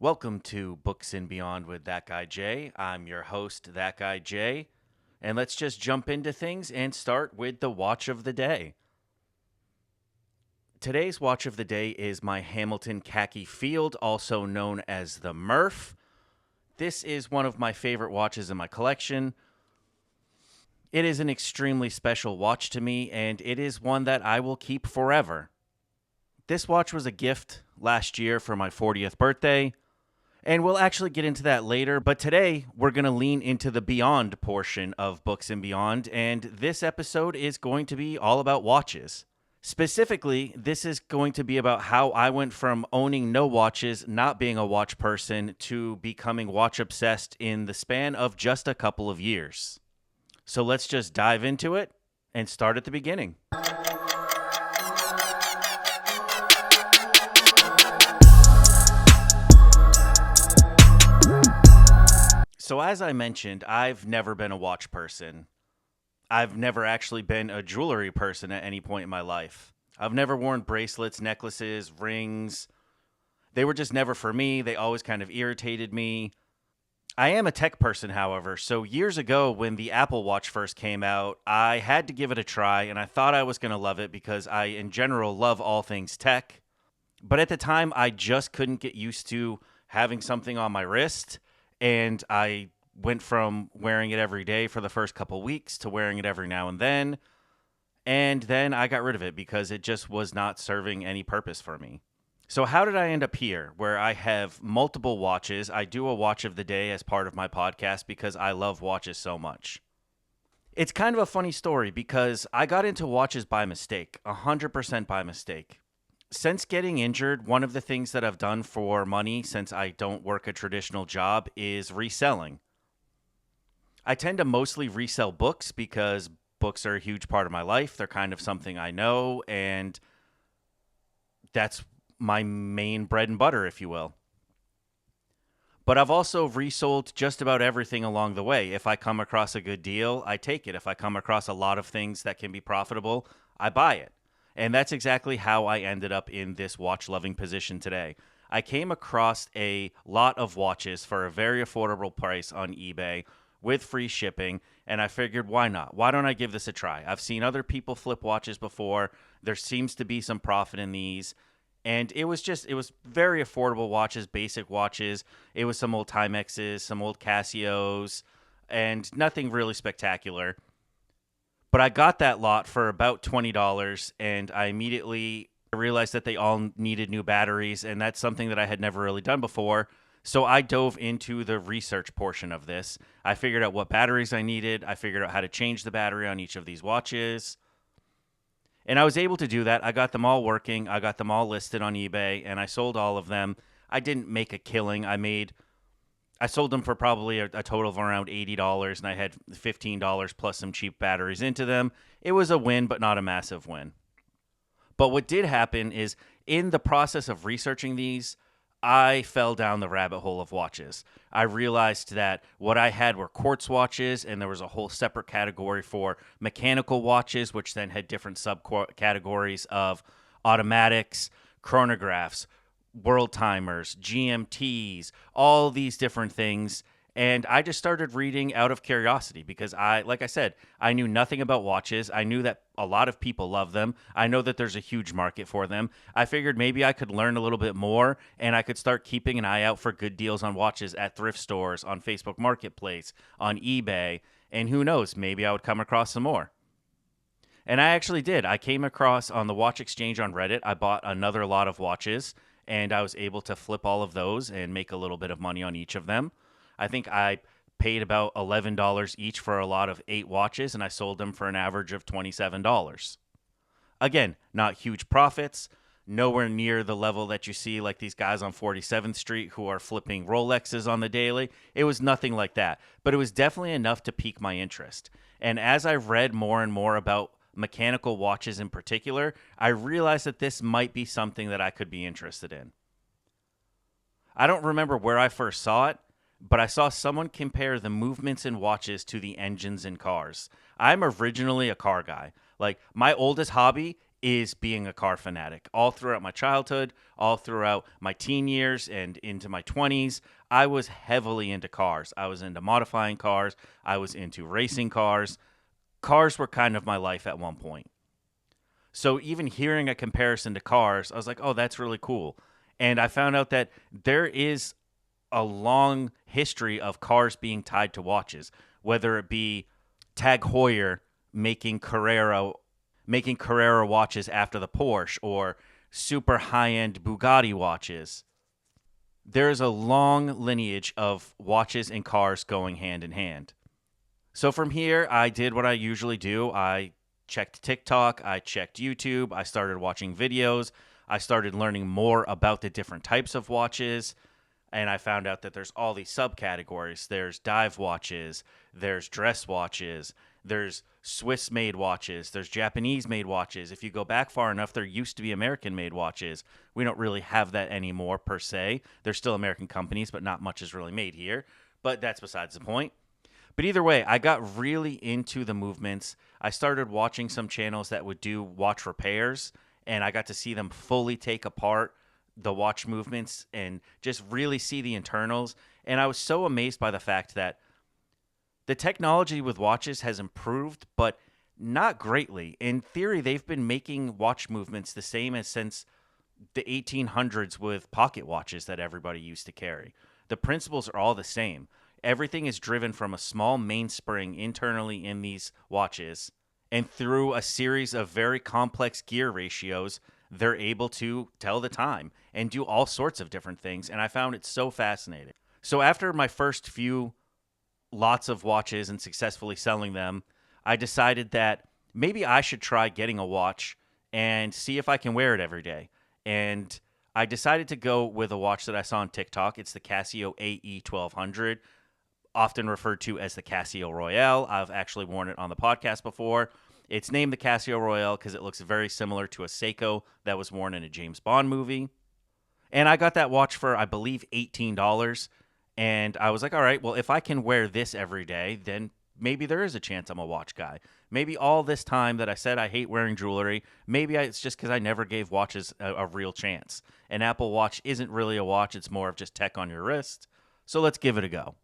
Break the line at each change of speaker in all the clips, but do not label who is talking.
Welcome to Books and Beyond with That Guy Jay. I'm your host, That Guy Jay, and let's just jump into things and start with the watch of the day. Today's watch of the day is my Hamilton Khaki Field, also known as the Murph. This is one of my favorite watches in my collection. It is an extremely special watch to me, and it is one that I will keep forever. This watch was a gift last year for my 40th birthday. And we'll actually get into that later, but today we're going to lean into the beyond portion of Books and Beyond, and this episode is going to be all about watches. Specifically, this is going to be about how I went from owning no watches, not being a watch person, to becoming watch obsessed in the span of just a couple of years. So let's just dive into it and start at the beginning. So as I mentioned, I've never been a watch person. I've never actually been a jewelry person at any point in my life. I've never worn bracelets, necklaces, rings. They were just never for me. They always kind of irritated me. I am a tech person, however, so years ago when the Apple Watch first came out, I had to give it a try, and I thought I was going to love it because I, in general, love all things tech. But at the time, I just couldn't get used to having something on my wrist. And I went from wearing it every day for the first couple weeks to wearing it every now and then. And then I got rid of it because it just was not serving any purpose for me. So how did I end up here where I have multiple watches? I do a watch of the day as part of my podcast because I love watches so much. It's kind of a funny story because I got into watches by mistake, 100% by mistake. Since getting injured, one of the things that I've done for money, since I don't work a traditional job, is reselling. I tend to mostly resell books because books are a huge part of my life. They're kind of something I know, and that's my main bread and butter, if you will. But I've also resold just about everything along the way. If I come across a good deal, I take it. If I come across a lot of things that can be profitable, I buy it. And that's exactly how I ended up in this watch-loving position today. I came across a lot of watches for a very affordable price on eBay with free shipping, and I figured, why not? Why don't I give this a try? I've seen other people flip watches before. There seems to be some profit in these. And it was very affordable watches, basic watches. It was some old Timexes, some old Casios, and nothing really spectacular. But I got that lot for about $20, and I immediately realized that they all needed new batteries, and that's something that I had never really done before. So I dove into the research portion of this. I figured out what batteries I needed. I figured out how to change the battery on each of these watches. And I was able to do that. I got them all working. I got them all listed on eBay, and I sold all of them. I didn't make a killing. I sold them for probably a total of around $80, and I had $15 plus some cheap batteries into them. It was a win, but not a massive win. But what did happen is, in the process of researching these, I fell down the rabbit hole of watches. I realized that what I had were quartz watches, and there was a whole separate category for mechanical watches, which then had different subcategories of automatics, chronographs, world timers, GMTs, all these different things. And I just started reading out of curiosity because like I said, I knew nothing about watches. I knew that a lot of people love them. I know that there's a huge market for them. I figured maybe I could learn a little bit more and I could start keeping an eye out for good deals on watches at thrift stores, on Facebook Marketplace, on eBay. And who knows, maybe I would come across some more. And I actually did. I came across on the Watch Exchange on Reddit. I bought another lot of watches, and I was able to flip all of those and make a little bit of money on each of them. I think I paid about $11 each for a lot of 8 watches, and I sold them for an average of $27. Again, not huge profits, nowhere near the level that you see like these guys on 47th Street who are flipping Rolexes on the daily. It was nothing like that, but it was definitely enough to pique my interest. And as I read more and more about mechanical watches in particular, I realized that this might be something that I could be interested in. I don't remember where I first saw it, but I saw someone compare the movements in watches to the engines in cars. I'm originally a car guy. Like, my oldest hobby is being a car fanatic. All throughout my childhood, all throughout my teen years and into my 20s, I was heavily into cars. I was into modifying cars, I was into racing cars. Cars were kind of my life at one point. So even hearing a comparison to cars, I was like, oh, that's really cool. And I found out that there is a long history of cars being tied to watches, whether it be Tag Heuer making Carrera watches after the Porsche, or super high-end Bugatti watches. There's a long lineage of watches and cars going hand in hand. So from here, I did what I usually do. I checked TikTok, I checked YouTube, I started watching videos, I started learning more about the different types of watches, and I found out that there's all these subcategories. There's dive watches, there's dress watches, there's Swiss made watches, there's Japanese made watches. If you go back far enough, there used to be American made watches. We don't really have that anymore per se. There's still American companies, but not much is really made here. But that's besides the point. But either way, I got really into the movements. I started watching some channels that would do watch repairs, and I got to see them fully take apart the watch movements and just really see the internals. And I was so amazed by the fact that the technology with watches has improved, but not greatly. In theory, they've been making watch movements the same as since the 1800s with pocket watches that everybody used to carry. The principles are all the same. Everything is driven from a small mainspring internally in these watches, and through a series of very complex gear ratios, they're able to tell the time and do all sorts of different things. And I found it so fascinating. So after my first few lots of watches and successfully selling them, I decided that maybe I should try getting a watch and see if I can wear it every day. And I decided to go with a watch that I saw on TikTok. It's the Casio AE 1200, often referred to as the Casio Royale. I've actually worn it on the podcast before. It's named the Casio Royale because it looks very similar to a Seiko that was worn in a James Bond movie. And I got that watch for, I believe, $18. And I was like, all right, well, if I can wear this every day, then maybe there is a chance I'm a watch guy. Maybe all this time that I said I hate wearing jewelry, it's just because I never gave watches a real chance. An Apple Watch isn't really a watch. It's more of just tech on your wrist. So let's give it a go.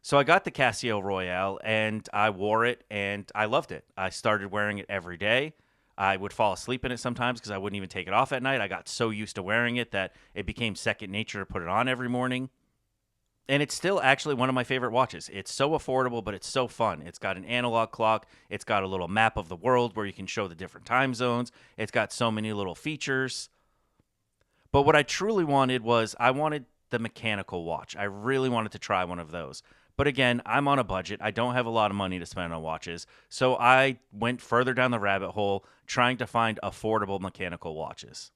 So I got the Casio Royale, and I wore it, and I loved it. I started wearing it every day. I would fall asleep in it sometimes because I wouldn't even take it off at night. I got so used to wearing it that it became second nature to put it on every morning. And it's still actually one of my favorite watches. It's so affordable, but it's so fun. It's got an analog clock. It's got a little map of the world where you can show the different time zones. It's got so many little features. But what I truly wanted was I wanted the mechanical watch. I really wanted to try one of those. But again, I'm on a budget. I don't have a lot of money to spend on watches. So I went further down the rabbit hole trying to find affordable mechanical watches.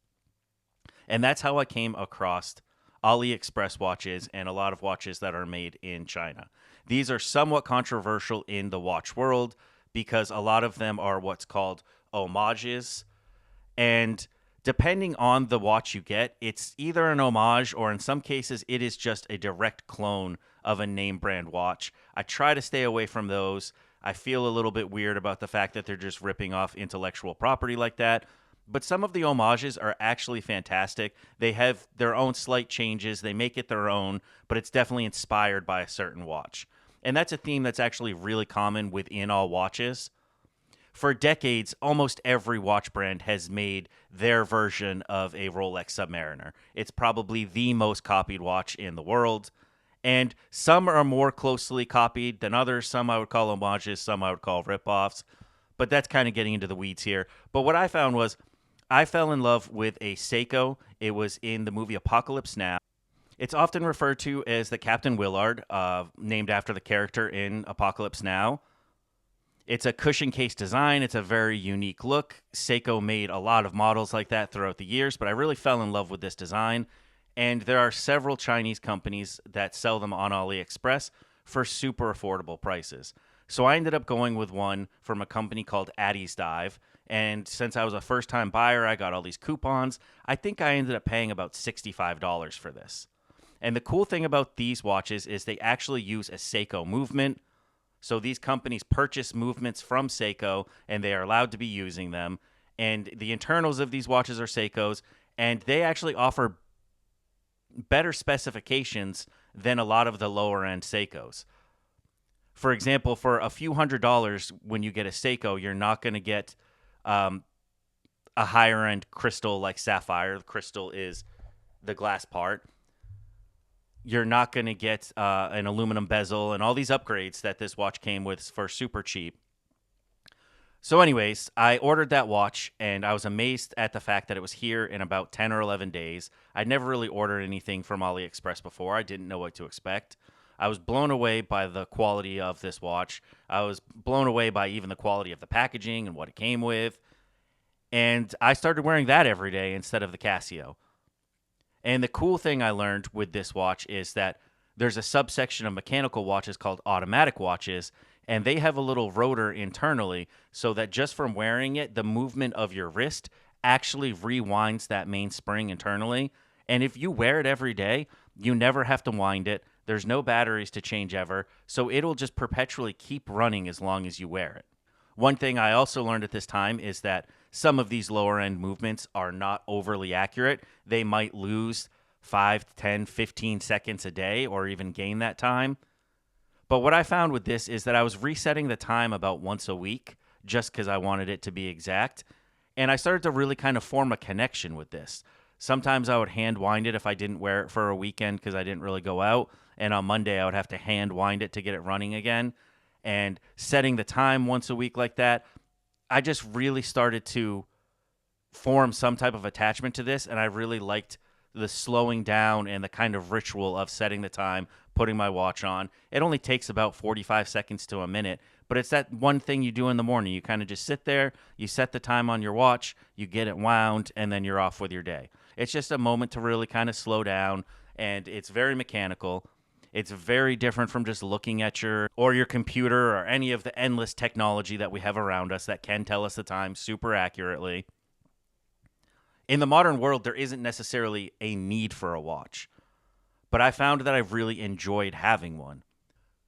And that's how I came across AliExpress watches and a lot of watches that are made in China. These are somewhat controversial in the watch world because a lot of them are what's called homages. And depending on the watch you get, it's either an homage or in some cases it is just a direct clone of a name brand watch. I try to stay away from those. I feel a little bit weird about the fact that they're just ripping off intellectual property like that. But some of the homages are actually fantastic. They have their own slight changes. They make it their own, but it's definitely inspired by a certain watch. And that's a theme that's actually really common within all watches. For decades, almost every watch brand has made their version of a Rolex Submariner. It's probably the most copied watch in the world. And some are more closely copied than others. Some I would call homages, some I would call ripoffs. But that's kind of getting into the weeds here. But what I found was I fell in love with a Seiko. It was in the movie Apocalypse Now. It's often referred to as the Captain Willard, named after the character in Apocalypse Now. It's a cushion case design. It's a very unique look. Seiko made a lot of models like that throughout the years, but I really fell in love with this design. And there are several Chinese companies that sell them on AliExpress for super affordable prices. So I ended up going with one from a company called Addie's Dive. And since I was a first-time buyer, I got all these coupons. I think I ended up paying about $65 for this. And the cool thing about these watches is they actually use a Seiko movement. So these companies purchase movements from Seiko, and they are allowed to be using them. And the internals of these watches are Seiko's, and they actually offer better specifications than a lot of the lower end Seikos. For example, for a few $100s, when you get a Seiko, you're not going to get um, a higher end crystal like sapphire. The crystal is the glass part. You're not going to get an aluminum bezel and all these upgrades that this watch came with for super cheap. So, anyways, I ordered that watch and I was amazed at the fact that it was here in about 10 or 11 days. I'd never really ordered anything from AliExpress before. I didn't know what to expect. I was blown away by the quality of this watch. I was blown away by even the quality of the packaging and what it came with. And I started wearing that every day instead of the Casio. And the cool thing I learned with this watch is that there's a subsection of mechanical watches called automatic watches, and they have a little rotor internally so that just from wearing it, the movement of your wrist actually rewinds that main spring internally. And if you wear it every day, you never have to wind it. There's no batteries to change ever, so it'll just perpetually keep running as long as you wear it. One thing I also learned at this time is that some of these lower end movements are not overly accurate. They might lose 5, 10, 15 seconds a day or even gain that time. But what I found with this is that I was resetting the time about once a week just because I wanted it to be exact. And I started to really kind of form a connection with this. Sometimes I would hand wind it if I didn't wear it for a weekend because I didn't really go out. And on Monday, I would have to hand wind it to get it running again. And setting the time once a week like that, I just really started to form some type of attachment to this. And I really liked the slowing down and the kind of ritual of setting the time, putting my watch on. It only takes about 45 seconds to a minute, but it's that one thing you do in the morning. You kind of just sit there, you set the time on your watch, you get it wound, and then you're off with your day. It's just a moment to really kind of slow down, and it's very mechanical. It's very different from just looking at your computer or any of the endless technology that we have around us that can tell us the time super accurately. In the modern world, there isn't necessarily a need for a watch, but I found that I really enjoyed having one.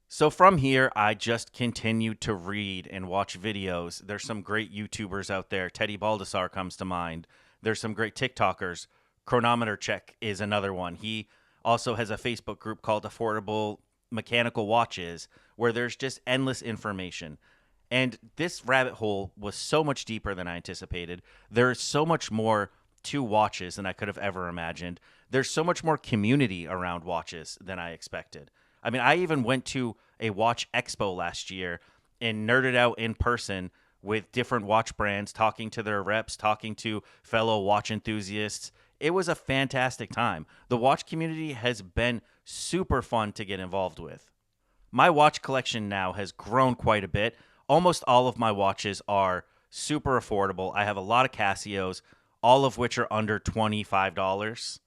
So from here, I just continued to read and watch videos. There's some great YouTubers out there. Teddy Baldessar comes to mind. There's some great TikTokers. Chronometer Check is another one. He also has a Facebook group called Affordable Mechanical Watches, where there's just endless information. And this rabbit hole was so much deeper than I anticipated. There's so much more to watches than I could have ever imagined. There's so much more community around watches than I expected. I mean, I even went to a watch expo last year and nerded out in person with different watch brands, talking to their reps, talking to fellow watch enthusiasts. It was a fantastic time. The watch community has been super fun to get involved with. My watch collection now has grown quite a bit. Almost all of my watches are super affordable. I have a lot of Casios, all of which are under $25.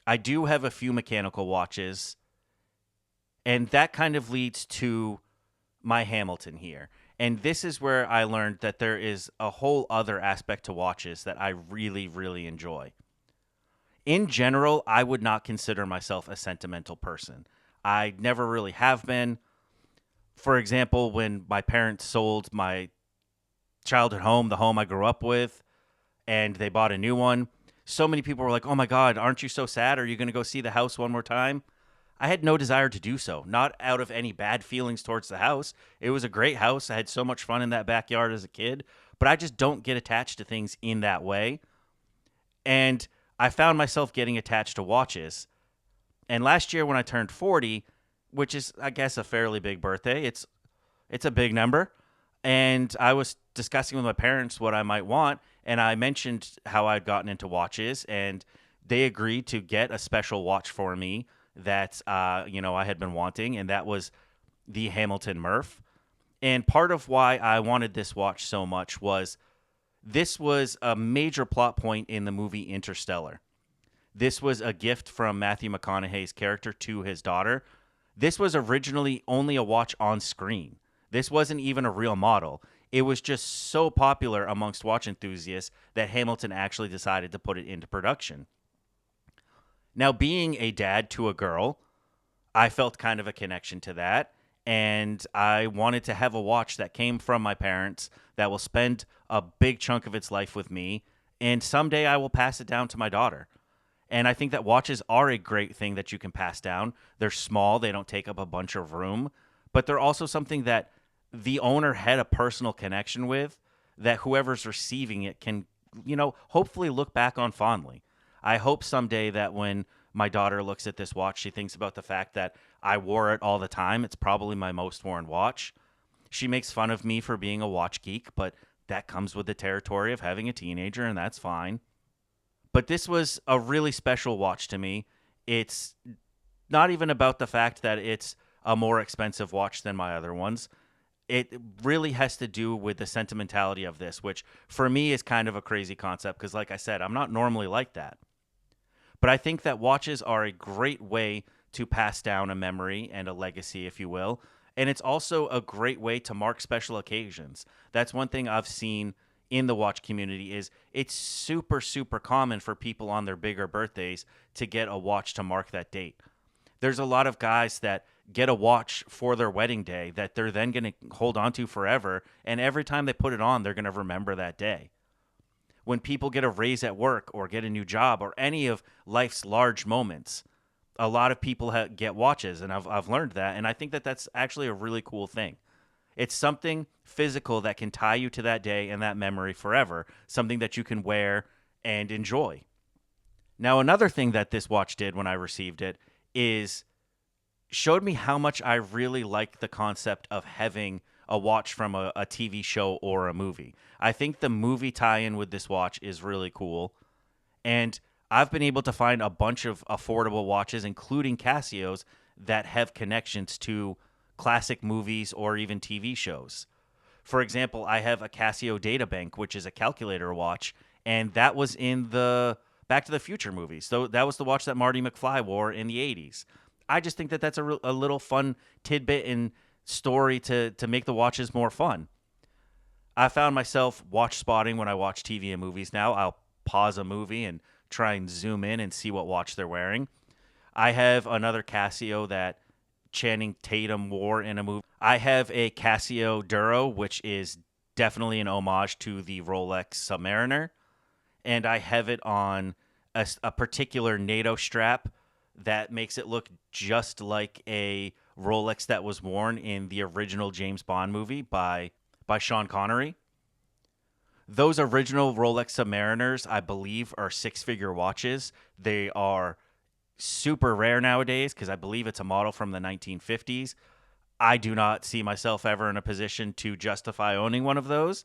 I do have a few mechanical watches, and that kind of leads to my Hamilton here. And this is where I learned that there is a whole other aspect to watches that I really, really enjoy. In general, I would not consider myself a sentimental person. I never really have been. For example, when my parents sold my childhood home, the home I grew up with, and they bought a new one, so many people were like, "Oh my God, aren't you so sad? Are you going to go see the house one more time?" I had no desire to do so, not out of any bad feelings towards the house. It was a great house. I had so much fun in that backyard as a kid, but I just don't get attached to things in that way. And I found myself getting attached to watches. And last year when I turned 40, which is, I guess, a fairly big birthday, it's a big number. And I was discussing with my parents what I might want, and I mentioned how I'd gotten into watches, and they agreed to get a special watch for me that I had been wanting, and that was the Hamilton Murph. And part of why I wanted this watch so much was this was a major plot point in the movie Interstellar. This was a gift from Matthew McConaughey's character to his daughter. This was originally only a watch on screen. This wasn't even a real model. It was just so popular amongst watch enthusiasts that Hamilton actually decided to put it into production. Now, being a dad to a girl, I felt kind of a connection to that. and I wanted to have a watch that came from my parents that will spend a big chunk of its life with me, and someday I will pass it down to my daughter. And I think that watches are a great thing that you can pass down. They're small, they don't take up a bunch of room, but they're also something that the owner had a personal connection with that whoever's receiving it can, hopefully look back on fondly. I hope someday that when my daughter looks at this watch, she thinks about the fact that I wore it all the time. It's probably my most worn watch. She makes fun of me for being a watch geek, but that comes with the territory of having a teenager, and that's fine. But this was a really special watch to me. It's not even about the fact that it's a more expensive watch than my other ones. It really has to do with the sentimentality of this, which for me is kind of a crazy concept because, like I said, I'm not normally like that. But I think that watches are a great way to pass down a memory and a legacy, if you will. And it's also a great way to mark special occasions. That's one thing I've seen in the watch community is it's super, super common for people on their bigger birthdays to get a watch to mark that date. There's a lot of guys that get a watch for their wedding day that they're then going to hold on to forever. And every time they put it on, they're going to remember that day. When people get a raise at work or get a new job or any of life's large moments, a lot of people get watches, and I've learned that, and I think that that's actually a really cool thing. It's something physical that can tie you to that day and that memory forever, something that you can wear and enjoy. Now, another thing that this watch did when I received it is showed me how much I really like the concept of having a watch from a TV show or a movie. I think the movie tie-in with this watch is really cool, and I've been able to find a bunch of affordable watches, including Casios, that have connections to classic movies or even TV shows. For example, I have a Casio Databank, which is a calculator watch, and that was in the Back to the Future movies. So that was the watch that Marty McFly wore in the 80s. I just think that that's a little fun tidbit and story to make the watches more fun. I found myself watch spotting when I watch TV and movies now. I'll pause a movie and try and zoom in and see what watch they're wearing. I have another Casio that Channing Tatum wore in a movie. I have a Casio Duro, which is definitely an homage to the Rolex Submariner. And I have it on a particular NATO strap that makes it look just like a Rolex that was worn in the original James Bond movie by Sean Connery. Those original Rolex Submariners, I believe, are six-figure watches. They are super rare nowadays because I believe it's a model from the 1950s. I do not see myself ever in a position to justify owning one of those,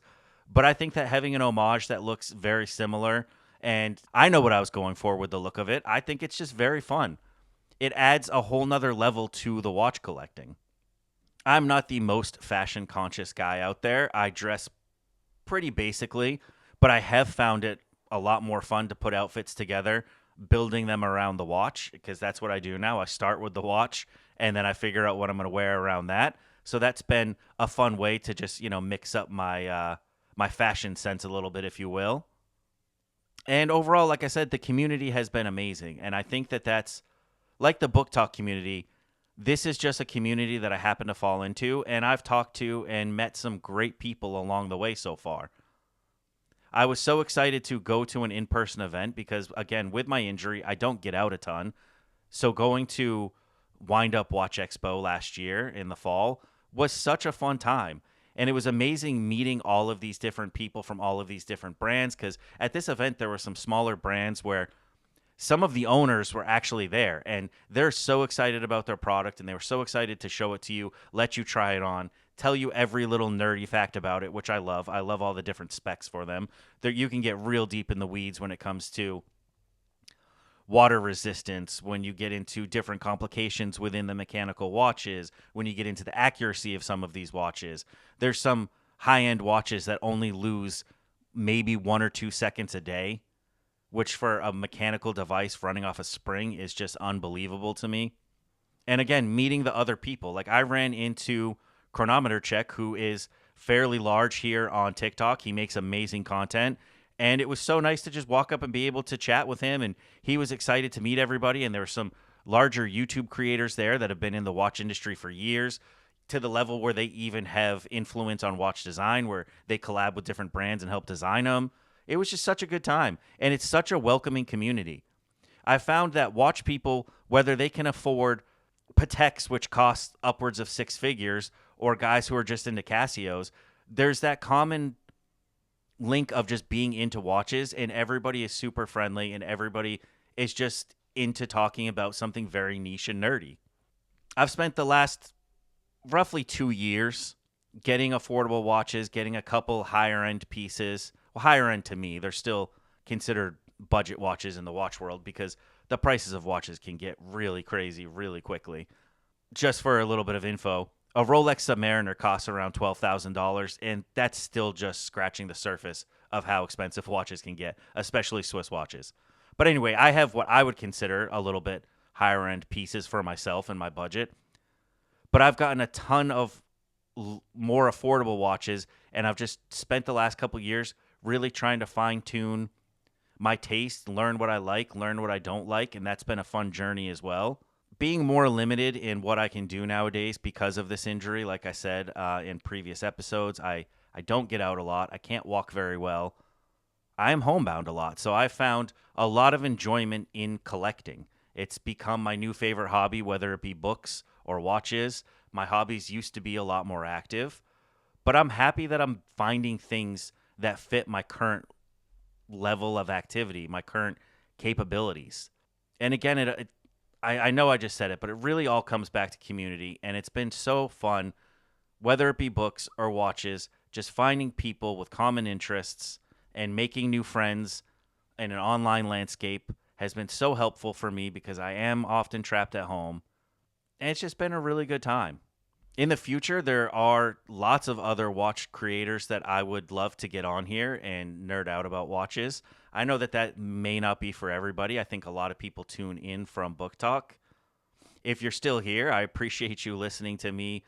but I think that having an homage that looks very similar, and I know what I was going for with the look of it, I think it's just very fun. It adds a whole nother level to the watch collecting. I'm not the most fashion conscious guy out there. I dress pretty basically, but I have found it a lot more fun to put outfits together, building them around the watch, because that's what I do now. I start with the watch and then I figure out what I'm going to wear around that. So that's been a fun way to just, mix up my fashion sense a little bit, if you will. And overall, like I said, the community has been amazing. And I think that that's like the book talk community. This is just a community that I happen to fall into, and I've talked to and met some great people along the way so far. I was so excited to go to an in-person event because, again, with my injury, I don't get out a ton. So going to Wind Up Watch Expo last year in the fall was such a fun time. And it was amazing meeting all of these different people from all of these different brands, because at this event, there were some smaller brands where some of the owners were actually there, and they're so excited about their product, and they were so excited to show it to you, let you try it on, tell you every little nerdy fact about it, which I love. I love all the different specs for them. There, you can get real deep in the weeds when it comes to water resistance, when you get into different complications within the mechanical watches, when you get into the accuracy of some of these watches. There's some high-end watches that only lose maybe 1 or 2 seconds a day, which for a mechanical device running off a spring is just unbelievable to me. And again, meeting the other people. Like, I ran into Chronometer Check, who is fairly large here on TikTok. He makes amazing content. And it was so nice to just walk up and be able to chat with him. And he was excited to meet everybody. And there were some larger YouTube creators there that have been in the watch industry for years. to the level where they even have influence on watch design, where they collab with different brands and help design them. It was just such a good time. And it's such a welcoming community. I found that watch people, whether they can afford Pateks, which cost upwards of six figures, or guys who are just into Casios, there's that common link of just being into watches, and everybody is super friendly, and everybody is just into talking about something very niche and nerdy. I've spent the last roughly 2 years getting affordable watches, getting a couple higher end pieces. Well, higher end to me, they're still considered budget watches in the watch world because the prices of watches can get really crazy really quickly. Just for a little bit of info, a Rolex Submariner costs around $12,000, and that's still just scratching the surface of how expensive watches can get, especially Swiss watches. But anyway, I have what I would consider a little bit higher end pieces for myself and my budget. But I've gotten a ton of more affordable watches, and I've just spent the last couple years really trying to fine tune my taste, learn what I like, learn what I don't like, and that's been a fun journey as well. Being more limited in what I can do nowadays because of this injury, like I said in previous episodes, I don't get out a lot. I can't walk very well. I am homebound a lot, so I found a lot of enjoyment in collecting. It's become my new favorite hobby, whether it be books or watches. My hobbies used to be a lot more active, but I'm happy that I'm finding things that fit my current level of activity, my current capabilities. And again, I know I just said it, but it really all comes back to community, and it's been so fun, whether it be books or watches, just finding people with common interests and making new friends in an online landscape has been so helpful for me because I am often trapped at home. And it's just been a really good time. In the future, there are lots of other watch creators that I would love to get on here and nerd out about watches. I know that that may not be for everybody. I think a lot of people tune in from Book Talk. If you're still here, I appreciate you listening to me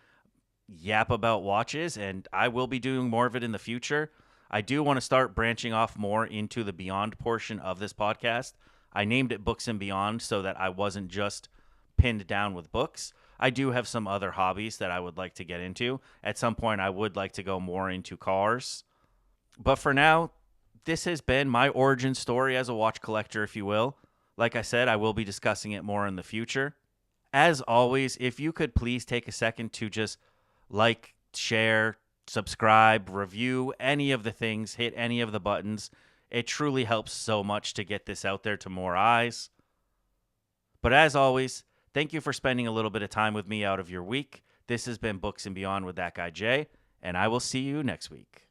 yap about watches, and I will be doing more of it in the future. I do want to start branching off more into the beyond portion of this podcast. I named it Books and Beyond so that I wasn't just pinned down with books. I do have some other hobbies that I would like to get into. At some point, I would like to go more into cars. But for now, this has been my origin story as a watch collector, if you will. Like I said, I will be discussing it more in the future. As always, if you could please take a second to just like, share, subscribe, review, any of the things, hit any of the buttons. It truly helps so much to get this out there to more eyes. But as always, thank you for spending a little bit of time with me out of your week. This has been Books and Beyond with That Guy Jay, and I will see you next week.